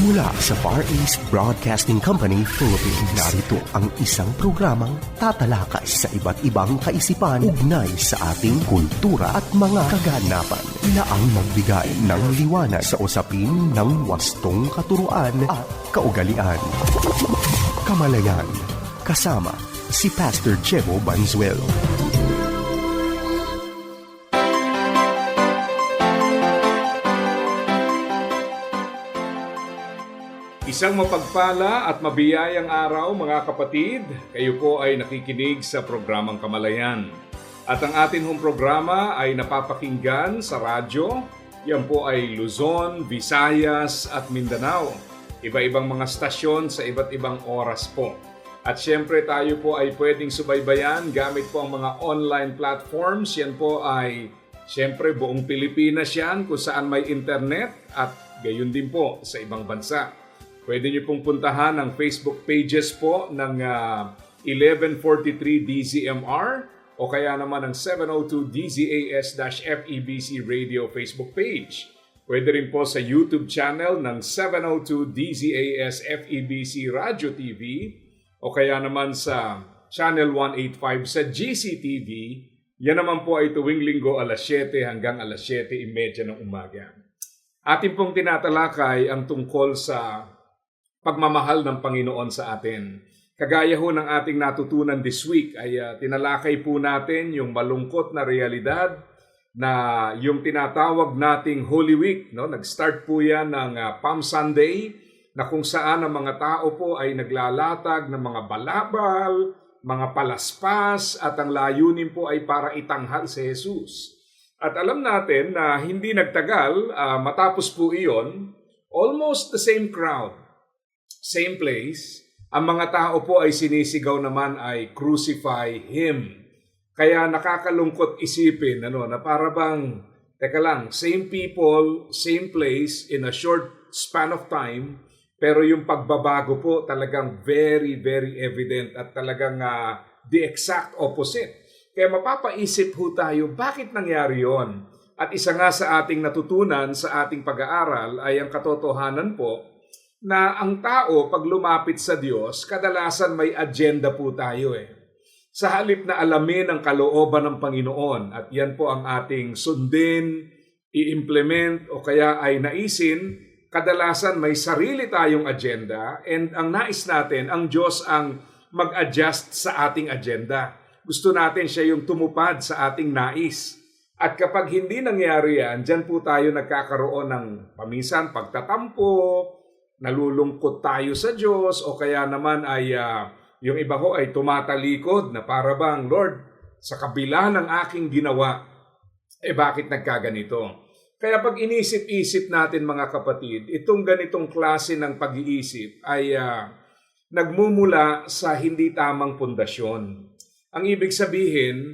Mula sa Far East Broadcasting Company, Philippines, narito ang isang programang tatalakay sa iba't ibang kaisipan ugnay sa ating kultura at mga kaganapan na ang magbigay ng liwanag sa usapin ng wastong katuruan at kaugalian. Kamalayan, kasama si Pastor Jebo Banzuelo. Isang mapagpala at mabiyayang araw mga kapatid, kayo po ay nakikinig sa programang Kamalayan. At ang atin hong programa ay napapakinggan sa radyo, yan po ay Luzon, Visayas at Mindanao. Iba-ibang mga stasyon sa iba't ibang oras po. At syempre tayo po ay pwedeng subaybayan gamit po ang mga online platforms. Yan po ay syempre buong Pilipinas yan kung saan may internet at gayon din po sa ibang bansa. Pwede niyo pong puntahan ang Facebook pages po ng 1143 DZMR o kaya naman ang 702 DZAS-FEBC Radio Facebook page. Pwede rin po sa YouTube channel ng 702 DZAS-FEBC Radio TV o kaya naman sa Channel 185 sa GCTV. Yan naman po ay tuwing linggo alas 7 hanggang alas 7:30 ng umaga. Atin pong tinatalakay ang tungkol sa pagmamahal ng Panginoon sa atin. Kagaya ho ng ating natutunan this week ay tinalakay po natin yung malungkot na realidad na yung tinatawag nating Holy Week. No? Nag-start po yan ng Palm Sunday na kung saan ang mga tao po ay naglalatag ng mga balabal, mga palaspas at ang layunin po ay para itanghal si Jesus. At alam natin na hindi nagtagal, matapos po iyon, almost the same crowd, same place, ang mga tao po ay sinisigaw naman ay crucify Him. Kaya nakakalungkot isipin na para bang, teka lang, same people, same place in a short span of time, pero yung pagbabago po talagang very, very evident at talagang the exact opposite. Kaya mapapaisip po tayo, bakit nangyari yon? At isa nga sa ating natutunan sa ating pag-aaral ay ang katotohanan po na ang tao pag lumapit sa Diyos, kadalasan may agenda po tayo Sa halip na alamin ang kalooban ng Panginoon at yan po ang ating sundin, i-implement o kaya ay naisin, kadalasan may sarili tayong agenda and ang nais natin, ang Diyos ang mag-adjust sa ating agenda. Gusto natin siya yung tumupad sa ating nais. At kapag hindi nangyari yan, dyan po tayo nagkakaroon ng paminsan pagtatampo, nalulungkot tayo sa Diyos o kaya naman ay yung iba ho ay tumatalikod na para bang, Lord, sa kabila ng aking ginawa, bakit nagkaganito? Kaya pag inisip-isip natin mga kapatid, itong ganitong klase ng pag-iisip ay nagmumula sa hindi tamang pundasyon. Ang ibig sabihin,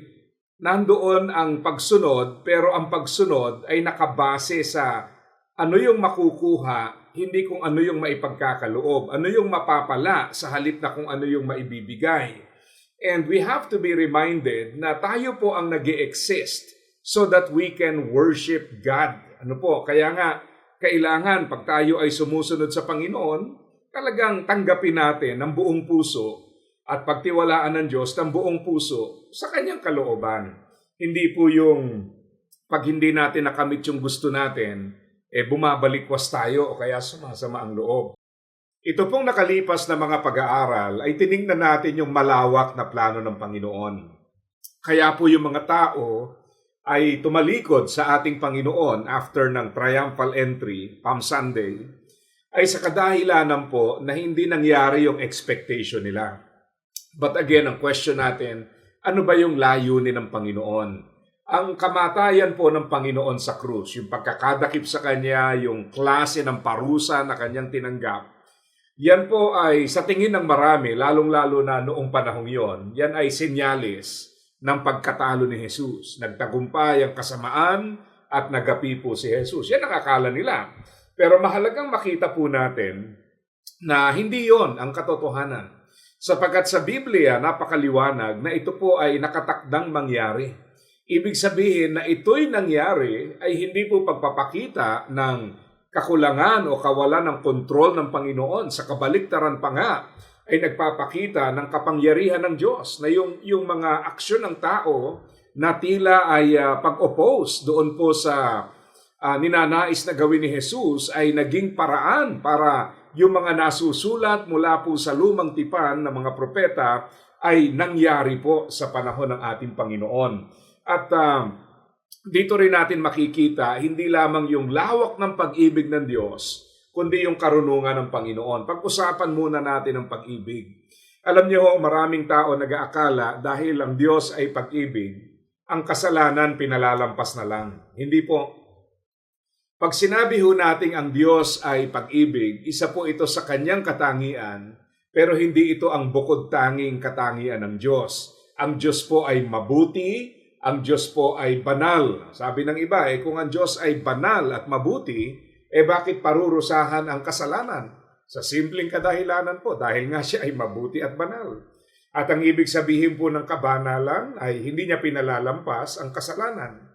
nandoon ang pagsunod pero ang pagsunod ay nakabase sa ano yung makukuha, hindi kung ano yung maipagkakaloob, ano yung mapapala sa halip na kung ano yung maibibigay. And we have to be reminded na tayo po ang nag-e-exist so that we can worship God. Kaya nga, kailangan pag tayo ay sumusunod sa Panginoon, talagang tanggapin natin ng buong puso at pagtiwalaan ng Diyos ng buong puso sa kanyang kalooban. Hindi po yung pag hindi natin nakamit yung gusto natin, bumabalikwas tayo o kaya sumasama ang loob. Ito pong nakalipas na mga pag-aaral ay tiningnan natin yung malawak na plano ng Panginoon. Kaya po yung mga tao ay tumalikod sa ating Panginoon after ng triumphal entry, Palm Sunday, ay sa kadahilanan po na hindi nangyari yung expectation nila. But again, ang question natin, ano ba yung layunin ng Panginoon? Ang kamatayan po ng Panginoon sa krus, yung pagkakadakip sa Kanya, yung klase ng parusa na Kanyang tinanggap, yan po ay sa tingin ng marami, lalong-lalo na noong panahong yon, yan ay senyales ng pagkatalo ni Jesus. Nagtagumpay ang kasamaan at nagapi po si Jesus. Yan ang akala nila. Pero mahalagang makita po natin na hindi yon ang katotohanan. Sapagkat sa Biblia, napakaliwanag na ito po ay nakatakdang mangyari. Ibig sabihin na ito'y nangyari ay hindi po pagpapakita ng kakulangan o kawalan ng kontrol ng Panginoon. Sa kabaliktaran pa nga, ay nagpapakita ng kapangyarihan ng Diyos na yung mga aksyon ng tao na tila ay pag-oppose doon po sa ninanais na gawin ni Jesus ay naging paraan para yung mga nasusulat mula po sa lumang tipan ng mga propeta ay nangyari po sa panahon ng ating Panginoon. At dito rin natin makikita hindi lamang yung lawak ng pag-ibig ng Diyos, kundi yung karunungan ng Panginoon. Pag-usapan muna natin ang pag-ibig. Alam niyo, maraming tao nag-aakala dahil ang Diyos ay pag-ibig, ang kasalanan pinalalampas na lang. Hindi po. Pag sinabi ho natin ang Diyos ay pag-ibig, isa po ito sa kanyang katangian, pero hindi ito ang bukod tanging katangian ng Diyos. Ang Diyos po ay mabuti, ang Diyos po ay banal. Sabi ng iba, kung ang Diyos ay banal at mabuti, bakit parurusahan ang kasalanan? Sa simpleng kadahilanan po, dahil nga siya ay mabuti at banal. At ang ibig sabihin po ng kabanalan ay hindi niya pinalalampas ang kasalanan.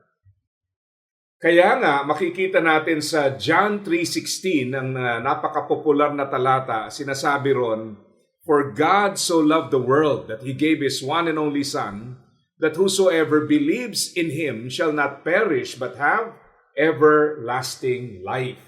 Kaya nga, makikita natin sa John 3:16, ang napakapopular na talata, sinasabi ron, "For God so loved the world that He gave His one and only Son, that whosoever believes in Him shall not perish but have everlasting life."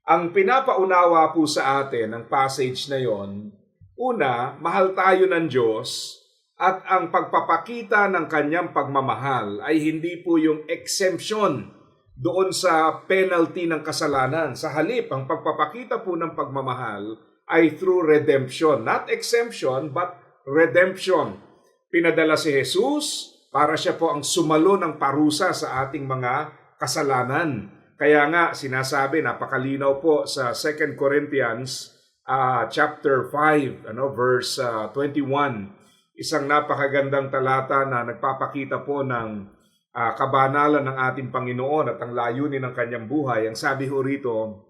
Ang pinapaunawa po sa atin ng passage na yon, una, mahal tayo ng Diyos at ang pagpapakita ng kanyang pagmamahal ay hindi po yung exemption doon sa penalty ng kasalanan. Sa halip, ang pagpapakita po ng pagmamahal ay through redemption. Not exemption, but redemption. Pinadala si Jesus para siya po ang sumalo ng parusa sa ating mga kasalanan. Kaya nga, sinasabi, napakalinaw po sa 2 Corinthians chapter 5, verse 21. Isang napakagandang talata na nagpapakita po ng kabanalan ng ating Panginoon at ang layunin ng kanyang buhay. Ang sabi ho rito,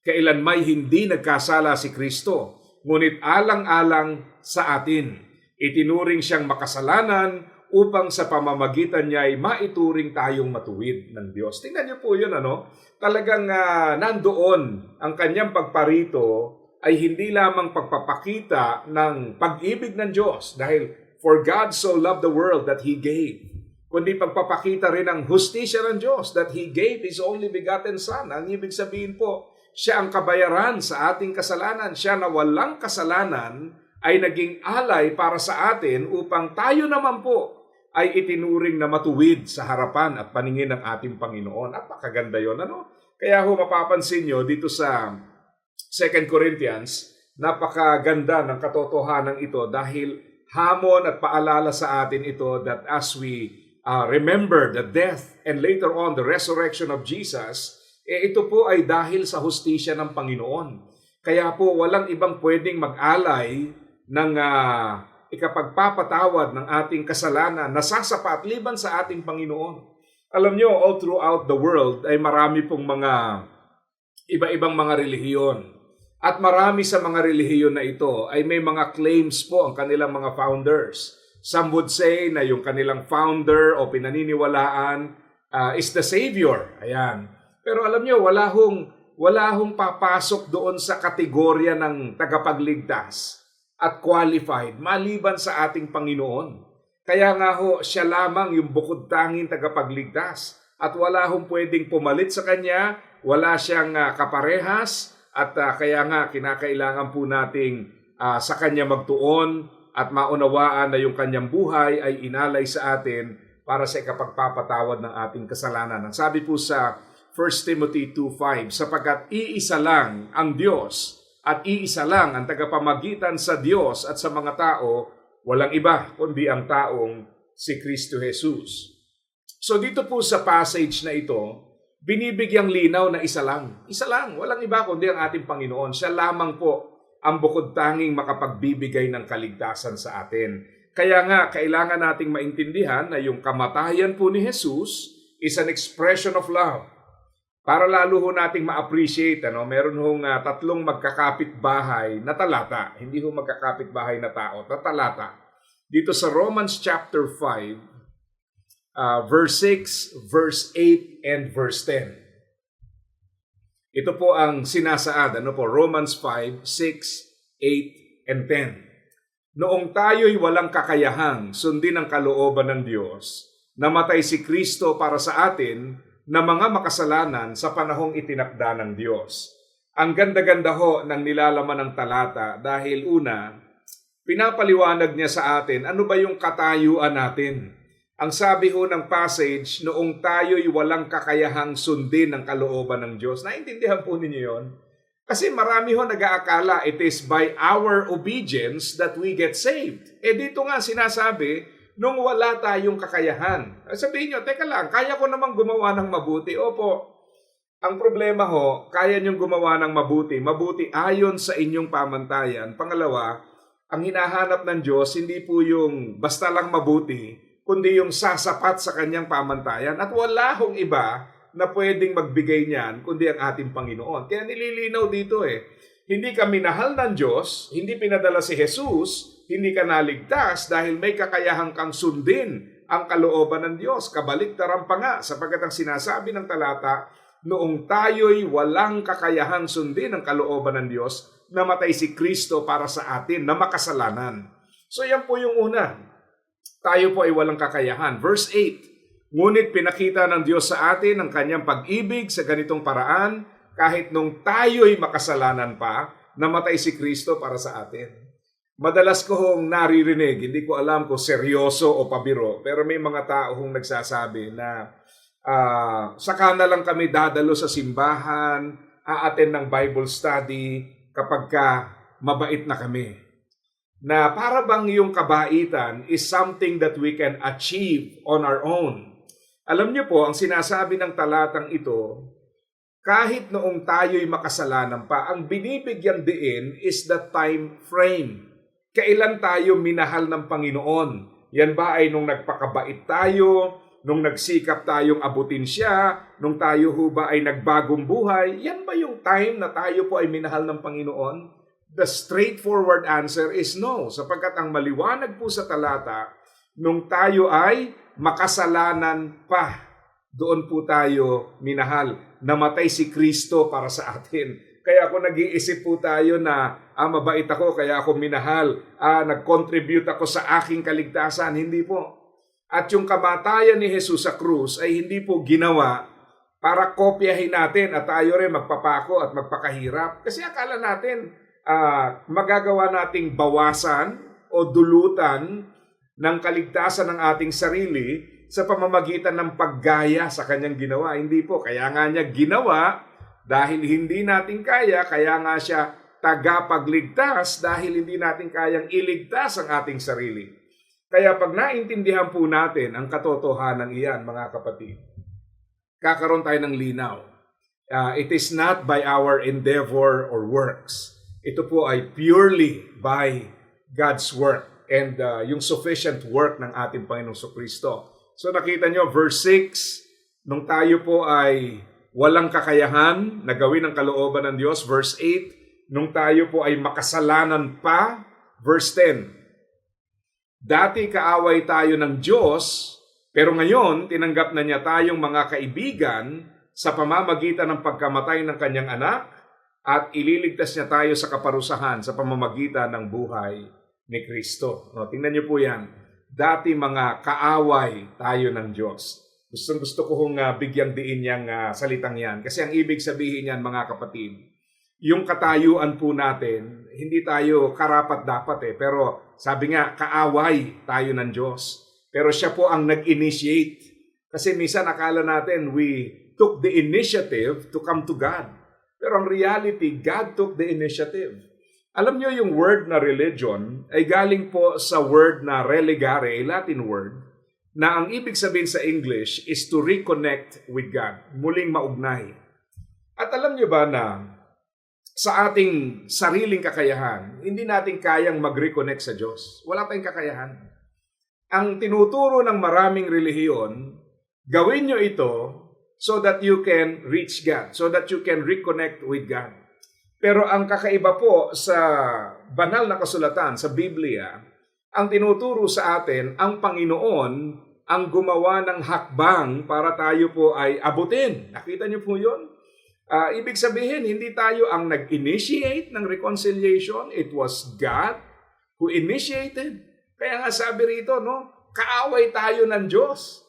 "Kailanmay hindi nagkasala si Kristo, ngunit alang-alang sa atin. Itinuring siyang makasalanan upang sa pamamagitan niya ay maituring tayong matuwid ng Diyos." Tingnan niyo po yun, Talagang nandoon ang kanyang pagparito ay hindi lamang pagpapakita ng pag-ibig ng Diyos dahil "For God so loved the world that He gave," kundi pagpapakita rin ang hustisya ng Diyos that He gave His only begotten Son. Ang ibig sabihin po, siya ang kabayaran sa ating kasalanan. Siya na walang kasalanan ay naging alay para sa atin upang tayo naman po ay itinuring na matuwid sa harapan at paningin ng ating Panginoon. Napakaganda yun, Kaya mapapansin nyo dito sa 2 Corinthians, napakaganda ng katotohanan ito dahil hamon at paalala sa atin ito that as we remember the death and later on the resurrection of Jesus, ito po ay dahil sa hustisya ng Panginoon. Kaya po walang ibang pwedeng mag-alay ng ikapagpapatawad ng ating kasalanan na sasapat liban sa ating Panginoon. Alam nyo, all throughout the world ay marami pong mga iba-ibang mga relihiyon. At marami sa mga relihiyon na ito ay may mga claims po ang kanilang mga founders. Some would say na yung kanilang founder o pinaniniwalaan is the Savior. Ayan. Pero alam nyo, wala hong papasok doon sa kategorya ng tagapagligtas at qualified maliban sa ating Panginoon. Kaya nga siya lamang yung bukod tanging tagapagligtas at wala hong pwedeng pumalit sa kanya, wala siyang kaparehas at kaya nga kinakailangan po nating sa kanya magtuon at maunawaan na yung kanyang buhay ay inalay sa atin para sa ikapagpapatawad ng ating kasalanan. Ang sabi po sa 1 Timothy 2:5, "Sapagkat iisa lang ang Diyos at iisa lang ang tagapamagitan sa Diyos at sa mga tao, walang iba kundi ang taong si Kristo Jesus." So dito po sa passage na ito, binibigyang linaw na isa lang. Isa lang, walang iba kundi ang ating Panginoon. Siya lamang po ang bukod tanging makapagbibigay ng kaligtasan sa atin. Kaya nga, kailangan nating maintindihan na yung kamatayan po ni Jesus is an expression of love. Para lalo ho nating ma-appreciate, meron hong tatlong magkakapit-bahay na talata. Hindi ho magkakapit-bahay na tao, na talata. Dito sa Romans chapter 5, verse 6, verse 8, and verse 10. Ito po ang sinasaad, Romans 5, 6, 8, and 10. Noong tayo'y walang kakayahang sundin ang kalooban ng Diyos, namatay si Kristo para sa atin na mga makasalanan sa panahong itinakda ng Diyos. Ang ganda-ganda ho ng nilalaman ng talata dahil una, pinapaliwanag niya sa atin ano ba yung katayuan natin. Ang sabi ho ng passage, noong tayo'y walang kakayahang sundin ang kalooban ng Diyos. Naintindihan po ninyo yun? Kasi marami ho nag-aakala it is by our obedience that we get saved. Dito nga sinasabi, nung wala tayong kakayahan. Sabihin nyo, teka lang, kaya ko namang gumawa ng mabuti. Opo, ang problema ho, kaya nyong gumawa ng mabuti. Mabuti ayon sa inyong pamantayan. Pangalawa, ang hinahanap ng Diyos, hindi po yung basta lang mabuti, kundi yung sasapat sa kanyang pamantayan. At wala hong iba na pwedeng magbigay niyan, kundi ang ating Panginoon. Kaya nililinaw dito hindi ka minahal ng Diyos, hindi pinadala si Jesus, hindi ka naligtas dahil may kakayahang kang sundin ang kalooban ng Diyos. Kabaliktaran pa nga, sapagkat ang sinasabi ng talata, noong tayo'y walang kakayahang sundin ang kalooban ng Diyos, namatay si Kristo para sa atin na makasalanan. So yan po yung una. Tayo po ay walang kakayahan. Verse 8, ngunit pinakita ng Diyos sa atin ang kanyang pag-ibig sa ganitong paraan, kahit nung tayo'y makasalanan pa, namatay si Kristo para sa atin. Madalas ko hong naririnig, hindi ko alam kung seryoso o pabiro, pero may mga tao hong nagsasabi na saka na lang kami dadalo sa simbahan, aattend ng Bible study kapag mabait na kami. Na para bang yung kabaitan is something that we can achieve on our own. Alam niyo po, ang sinasabi ng talatang ito, kahit noong tayo'y makasalanan pa, ang binibigyan diin is the time frame. Kailan tayo minahal ng Panginoon? Yan ba ay nung nagpakabait tayo, nung nagsikap tayong abutin siya, nung tayo ho ba ay nagbagong buhay? Yan ba yung time na tayo po ay minahal ng Panginoon? The straightforward answer is no, sapagkat ang maliwanag po sa talata, nung tayo ay makasalanan pa, doon po tayo minahal. Namatay si Kristo para sa atin. Kaya kung nag-iisip po tayo na mabait ako, kaya ako minahal, nag-contribute ako sa aking kaligtasan, hindi po. At yung kamatayan ni Jesus sa krus ay hindi po ginawa para kopyahin natin at tayo rin magpapako at magpakahirap. Kasi akala natin, magagawa nating bawasan o dulutan ng kaligtasan ng ating sarili sa pamamagitan ng paggaya sa kanyang ginawa. Hindi po. Kaya nga niya ginawa dahil hindi natin kaya nga siya tagapagligtas dahil hindi natin kayang iligtas ang ating sarili. Kaya pag naintindihan po natin ang katotohanan iyan, mga kapatid, kakaroon tayo ng linaw. It is not by our endeavor or works. Ito po ay purely by God's work and yung sufficient work ng ating Panginoong Kristo. So nakita nyo, verse 6, nung tayo po ay walang kakayahan na gawin ang kalooban ng Diyos. Verse 8, nung tayo po ay makasalanan pa. Verse 10, dati kaaway tayo ng Diyos, pero ngayon tinanggap na niya tayong mga kaibigan sa pamamagitan ng pagkamatay ng kanyang anak, at ililigtas niya tayo sa kaparusahan sa pamamagitan ng buhay ni Kristo. Tingnan niyo po yan. Dati mga kaaway tayo ng Diyos. Gusto ko hong bigyang diin yung salitang yan. Kasi ang ibig sabihin yan, mga kapatid, yung katayuan po natin, hindi tayo karapat-dapat Pero sabi nga, kaaway tayo ng Diyos. Pero siya po ang nag-initiate. Kasi minsan akala natin, we took the initiative to come to God. Pero ang reality, God took the initiative. Alam nyo yung word na religion ay galing po sa word na religare, a Latin word, na ang ibig sabihin sa English is to reconnect with God, muling maugnay. At alam nyo ba na sa ating sariling kakayahan, hindi natin kayang mag-reconnect sa Diyos. Wala tayong kakayahan. Ang tinuturo ng maraming relihiyon, gawin nyo ito so that you can reach God, so that you can reconnect with God. Pero ang kakaiba po sa banal na kasulatan, sa Biblia, ang tinuturo sa atin, ang Panginoon ang gumawa ng hakbang para tayo po ay abutin. Nakita niyo po yun? Ibig sabihin, hindi tayo ang nag-initiate ng reconciliation. It was God who initiated. Kaya nga sabi rito, no, kaaway tayo ng Diyos.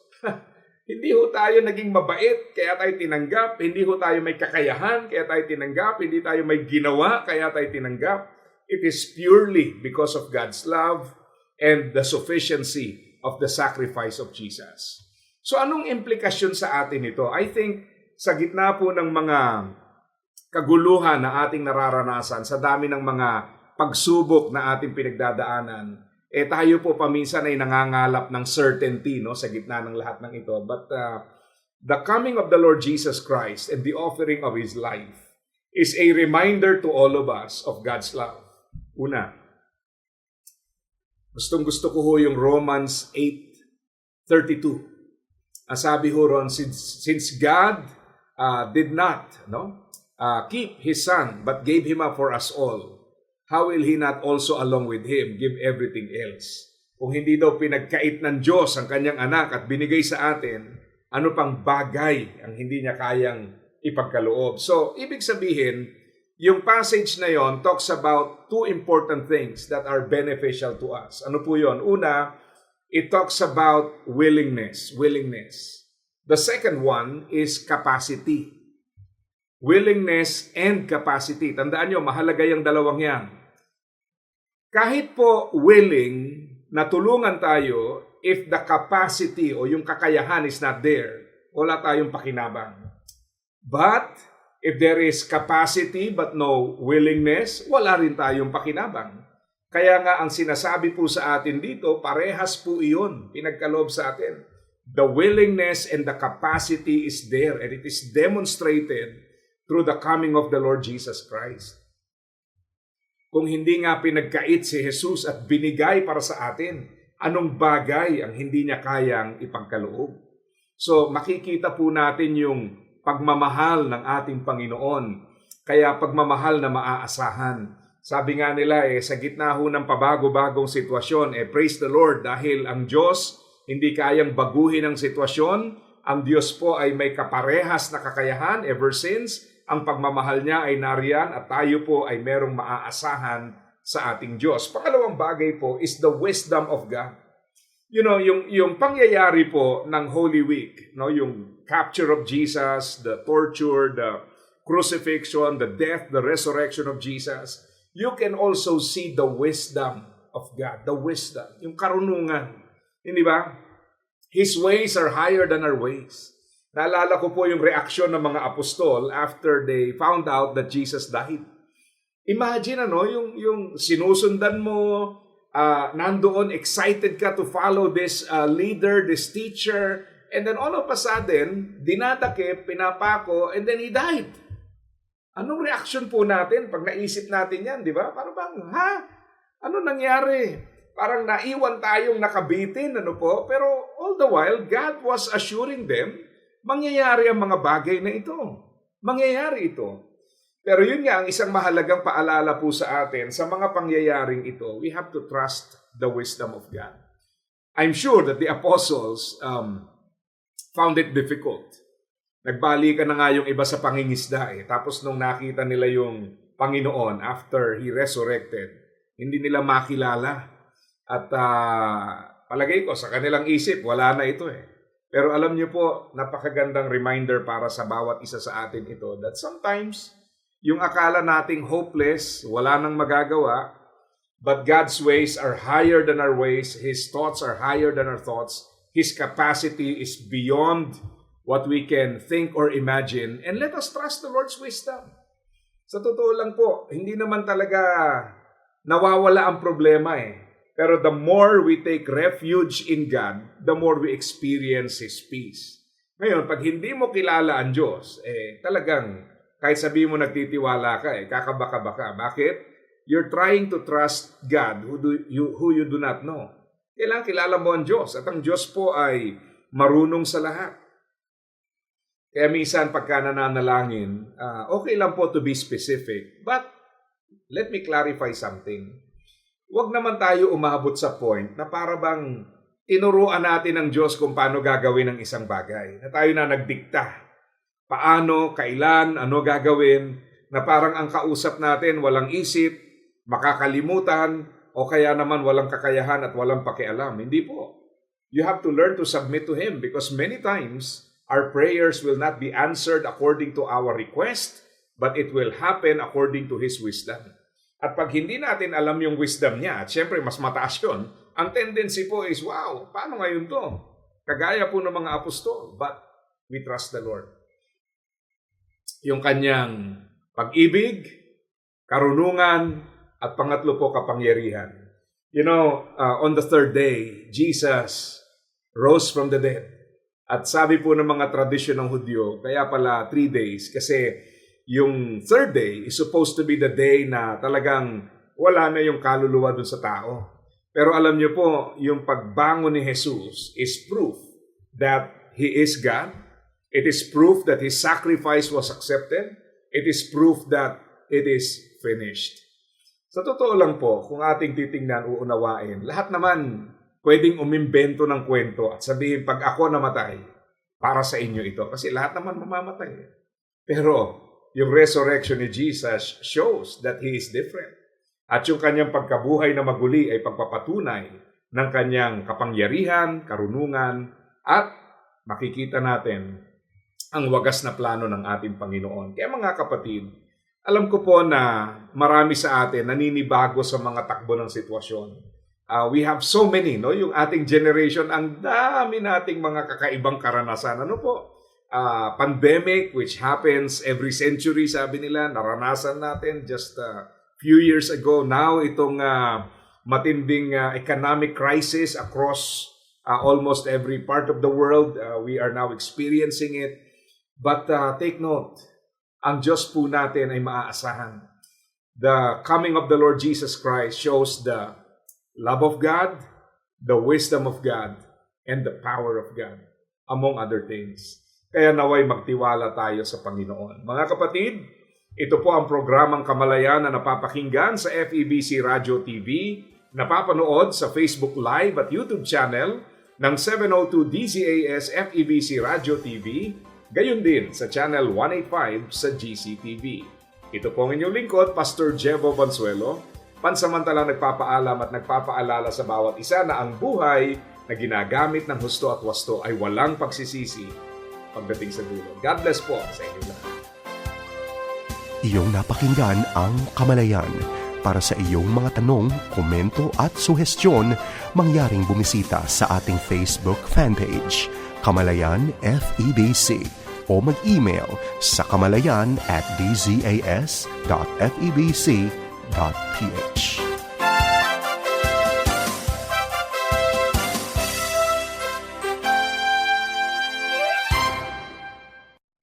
Hindi ho tayo naging mabait, kaya tayo tinanggap. Hindi ho tayo may kakayahan, kaya tayo tinanggap. Hindi tayo may ginawa, kaya tayo tinanggap. It is purely because of God's love and the sufficiency of the sacrifice of Jesus. So anong implikasyon sa atin ito? I think sa gitna po ng mga kaguluhan na ating nararanasan, sa dami ng mga pagsubok na ating pinagdadaanan, tayo po paminsan ay nangangalap ng certainty, no, sa gitna ng lahat ng ito. But the coming of the Lord Jesus Christ and the offering of His life is a reminder to all of us of God's love. Una, gustong-gusto ko ho yung Romans 8:32. Sabi ho ron, since God did not keep His Son but gave Him up for us all, how will He not also along with Him give everything else? Kung hindi daw pinagkait ng Diyos ang Kanyang anak at binigay sa atin, ano pang bagay ang hindi niya kayang ipagkaloob? So, ibig sabihin, yung passage na yon talks about two important things that are beneficial to us. Ano po yon? Una, it talks about willingness. The second one is capacity. Willingness and capacity. Tandaan nyo, mahalaga yung dalawang yan. Kahit po willing na tulungan tayo, if the capacity o yung kakayahan is not there, wala tayong pakinabang. But if there is capacity but no willingness, wala rin tayong pakinabang. Kaya nga ang sinasabi po sa atin dito, parehas po iyon, pinagkaloob sa atin. The willingness and the capacity is there and it is demonstrated through the coming of the Lord Jesus Christ. Kung hindi nga pinagkait si Jesus at binigay para sa atin, anong bagay ang hindi niya kayang ipagkaloob? So makikita po natin yung pagmamahal ng ating Panginoon. Kaya pagmamahal na maaasahan. Sabi nga nila sa gitna ho ng pabago-bagong sitwasyon, praise the Lord dahil ang Diyos hindi kayang baguhin ang sitwasyon. Ang Diyos po ay may kaparehas na kakayahan ever since. Ang pagmamahal niya ay nariyan at tayo po ay merong maaasahan sa ating Diyos. Pangalawang bagay po is the wisdom of God. You know, yung pangyayari po ng Holy Week, no, yung capture of Jesus, the torture, the crucifixion, the death, the resurrection of Jesus, you can also see the wisdom of God, the wisdom, yung karunungan. Hindi ba? His ways are higher than our ways. Naalala ko po yung reaksyon ng mga apostol after they found out that Jesus died. Imagine yung sinusundan mo, nandoon, excited ka to follow this leader, this teacher, and then all of a sudden, dinadakip, pinapako, and then he died. Anong reaction po natin pag naisip natin yan, di ba? Parang ano nangyari? Parang naiwan tayong nakabitin, po? Pero all the while, God was assuring them, mangyayari ang mga bagay na ito. Mangyayari ito. Pero yun nga, ang isang mahalagang paalala po sa atin, sa mga pangyayaring ito, we have to trust the wisdom of God. I'm sure that the apostles found it difficult. Nagbalikan na nga yung iba sa pangingisda. Tapos nung nakita nila yung Panginoon after He resurrected, hindi nila makilala. At palagay ko, sa kanilang isip, wala na ito Pero alam niyo po, napakagandang reminder para sa bawat isa sa atin ito that sometimes, yung akala nating hopeless, wala nang magagawa, but God's ways are higher than our ways, His thoughts are higher than our thoughts, His capacity is beyond what we can think or imagine, and let us trust the Lord's wisdom. Sa totoo lang po, hindi naman talaga nawawala ang problema Pero the more we take refuge in God, the more we experience His peace. Ngayon, pag hindi mo kilala ang Diyos, talagang kahit sabihin mo nagtitiwala ka, kakabaka-baka. Bakit? You're trying to trust God who you do not know. Kailangan kilala mo ang Diyos. At ang Diyos po ay marunong sa lahat. Kaya minsan pagka nananalangin, okay lang po to be specific. But let me clarify something. Huwag naman tayo umabot sa point na para bang tinuruan natin ng Diyos kung paano gagawin ang isang bagay. Na tayo na nagdikta. paano, kailan, ano gagawin, na parang ang kausap natin walang isip, makakalimutan, o kaya naman walang kakayahan at walang pakialam. Hindi po. You have to learn to submit to Him because many times our prayers will not be answered according to our request, but it will happen according to His wisdom. At pag hindi natin alam yung wisdom niya, at syempre mas mataas yun, ang tendency po is, wow, paano ngayon to? Kagaya po ng mga apostol, but we trust the Lord. Yung kanyang pag-ibig, karunungan, at pangatlo po kapangyarihan. You know, on the third day, Jesus rose from the dead. At sabi po ng mga tradisyon ng Hudyo, kaya pala 3 days, kasi yung third day is supposed to be the day na talagang wala na yung kaluluwa dun sa tao. Pero alam niyo po, yung pagbangon ni Jesus is proof that He is God. It is proof that His sacrifice was accepted. It is proof that it is finished. Sa totoo lang po, kung ating titingnan, uunawain, lahat naman pwedeng umimbento ng kwento at sabihin, pag ako namatay, para sa inyo ito. Kasi lahat naman mamamatay. Pero yung resurrection ni Jesus shows that He is different. At yung kanyang pagkabuhay na maguli ay pagpapatunay ng kanyang kapangyarihan, karunungan, at makikita natin ang wagas na plano ng ating Panginoon. Kaya mga kapatid, alam ko po na marami sa atin naninibago sa mga takbo ng sitwasyon. We have so many, no? Yung ating generation, ang dami nating mga kakaibang karanasan. Ano po? Pandemic, which happens every century, sabi nila, naranasan natin just a few years ago. Now, itong matinding economic crisis across almost every part of the world, we are now experiencing it. But take note, ang Diyos po natin ay maaasahan. The coming of the Lord Jesus Christ shows the love of God, the wisdom of God, and the power of God, among other things. Kaya naway magtiwala tayo sa Panginoon. Mga kapatid, ito po ang programang Kamalayan na napapakinggan sa FEBC Radio TV, napapanood sa Facebook Live at YouTube channel ng 702 DZAS FEBC Radio TV, gayon din sa Channel 185 sa GCTV. Ito po ang inyong lingkod, Pastor Jevo Bansuelo, pansamantalang nagpapaalam at nagpapaalala sa bawat isa na ang buhay na ginagamit ng husto at wasto ay walang pagsisisi pagdating sa dulo. God bless po sa inyo lahat. Iyong napakinggan ang Kamalayan. Para sa iyong mga tanong, komento at suhestyon, mangyaring bumisita sa ating Facebook fanpage, Kamalayan FEBC, o mag-email sa kamalayan@dzas.febc.ph.